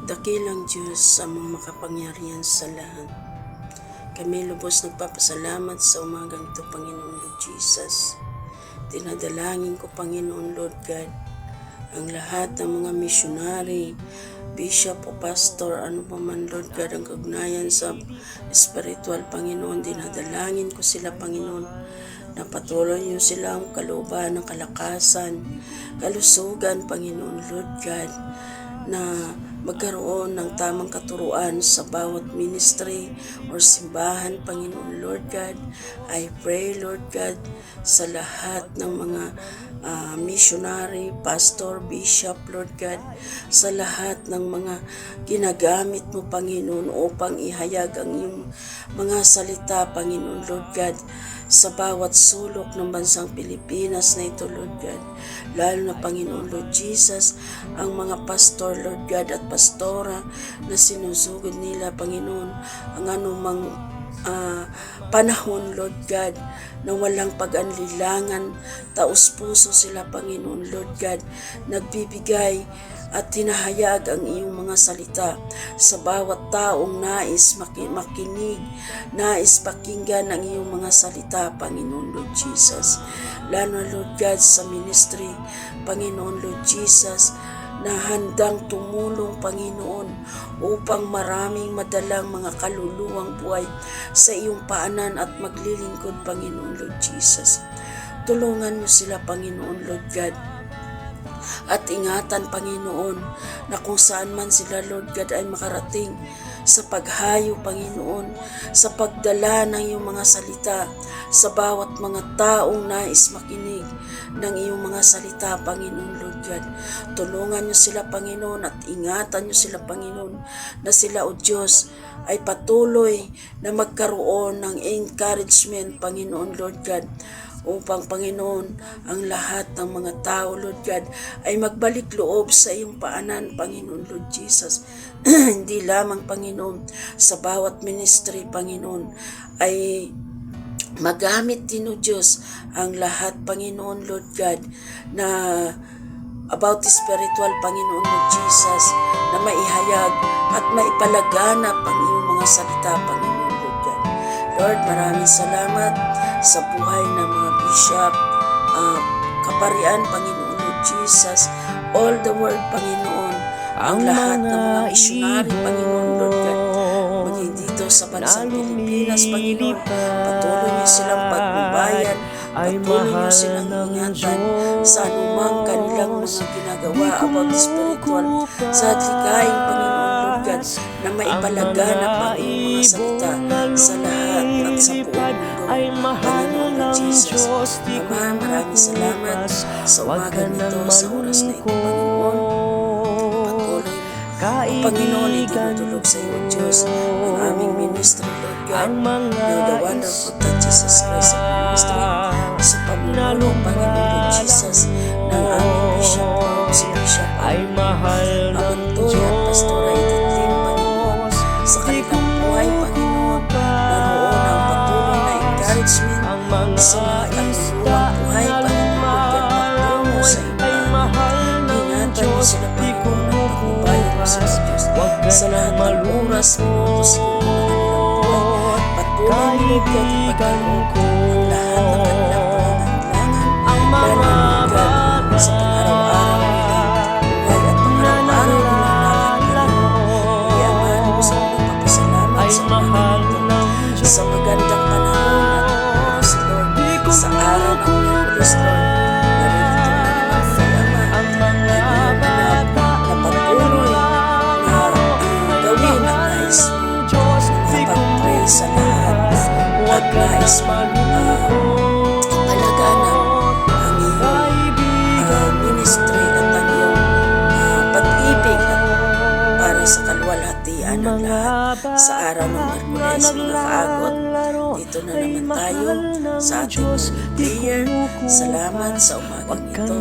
Dakilang Diyos amang makapangyarihan sa lahat. Kami lubos nagpapasalamat sa umagang ito, Panginoon Lord Jesus. Dinadalangin ko, Panginoon Lord God, ang lahat ng mga misyonary, bishop o pastor, ano pa man Lord God, ang kaugnayan sa spiritual, Panginoon. Dinadalangin ko sila, Panginoon, na patuloy niyo silang kalooban ng kalakasan, kalusugan, Panginoon Lord God, na magkaroon ng tamang katuruan sa bawat ministry or simbahan, Panginoon Lord God. I pray, Lord God, sa lahat ng mga missionary, pastor, bishop, Lord God, sa lahat ng mga ginagamit mo, Panginoon, upang ihayag ang iyong mga salita, Panginoon Lord God, sa bawat sulok ng bansang Pilipinas na ito, Lord God. Lalo na, Panginoon Lord Jesus, ang mga pastor, Lord God, at pastora na sinusugod nila, Panginoon, ang anumang panahon, Lord God, na walang pag-anlilangan, taos-puso sila, Panginoon Lord God, nagbibigay at tinahayag ang iyong mga salita sa bawat taong nais makinig, nais pakinggan ang iyong mga salita, Panginoon Lord Jesus. Lalo na, Lord God, sa ministry, Panginoon Lord Jesus, na handang tumulong, Panginoon, upang maraming madalang mga kaluluwang buhay sa iyong paanan at maglilingkod, Panginoon Lord Jesus. Tulungan mo sila, Panginoon Lord God, at ingatan, Panginoon, na kung saan man sila, Lord God, ay makarating sa paghayo, Panginoon, sa pagdala ng iyong mga salita sa bawat mga taong nais makinig ng iyong mga salita, Panginoon Lord God. Tulungan niyo sila, Panginoon, at ingatan niyo sila, Panginoon, na sila, O Diyos, ay patuloy na magkaroon ng encouragement, Panginoon Lord God, upang, Panginoon, ang lahat ng mga tao, Lord God, ay magbalik loob sa iyong paanan, Panginoon Lord Jesus. Hindi lamang, Panginoon, sa bawat ministry, Panginoon, ay magamit din, O Diyos, ang lahat, Panginoon Lord God, na about spiritual, Panginoon Lord Jesus, na maihayag at maipalaganap ang iyong mga salita, Panginoon Lord God. Lord, maraming salamat sa buhay ng mga bishop, kaparian, Panginoon Lord Jesus, all the world, Panginoon, ang lahat ng mga missionary, Panginoon Lord God, maging dito sa bansang Pilipinas, Panginoon, patuloy niyo silang pagbabayan, patuloy niyo silang ingatan sa anumang kanilang mga ginagawa about spiritual, sa adlikain, Panginoon Lord God, na maipalaganap ang iyong mga salita sa lahat at sa buong mundo, Panginoon Lord Jesus. Ama, maraming salamat sa umaga nito, sa oras na ito, Panginoon. Panginoon, itinutulog sa iyo, Diyos, ang aming ministry, Lord God, na the wonderful touch Jesus Christ of ministry, sa pamulong, Panginoon Lord Jesus, ng aming bishop, si Bishop Amantoy at Pastora Edith, Panginoon, sa kanilang buhay, Panginoon, naroon ang patuloy na encouragement sa mga kaluluwang buhay, Panginoon Lord God, patungo sa iba. Ingatan mo sila, Panginoon, at pagbabayan mo sila, Diyos, sa lahat ng oras, minuto, segundo ng kanilang buhay. Patuloy mo, Lord God, ipagkaloob ang lahat ng kanilang pangangailangan, lalo na, Lord God, sa pang-araw-araw nilang buhay at pang-araw-araw nilang nakakalaman. Iyaman mo sa mga papasalamat sa umaga nito, sa magandang panahon at oras, Lord, sa araw ng Miyerkules, Lord. Naririto na naman sa Ama, iniyamanap na patuloy na gawin ang nais mo, nakapag-pray sa lahat at nais mo palaganap ang iyong ministry at ang iyong pag-ibig at para sa kalwalhatian ng lahat. Sa araw ng Miyerkules, mga kaagot, dito na naman tayo sa ating prayer. Salamat sa umagang ito.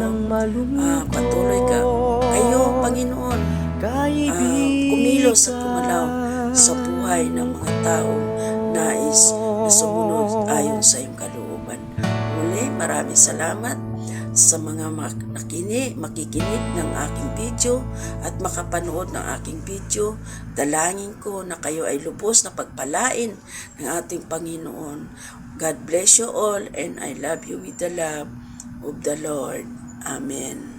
Patuloy kayo, Panginoon, kumilos at kumalaw sa buhay ng mga taong nais na sumunod ayon sa iyong kalooban. Muli, maraming salamat sa mga makikinig ng aking video at makapanood ng aking video. Dalangin ko na kayo ay lubos na pagpalain ng ating Panginoon. God bless you all, and I love you with the love of the Lord. Amen.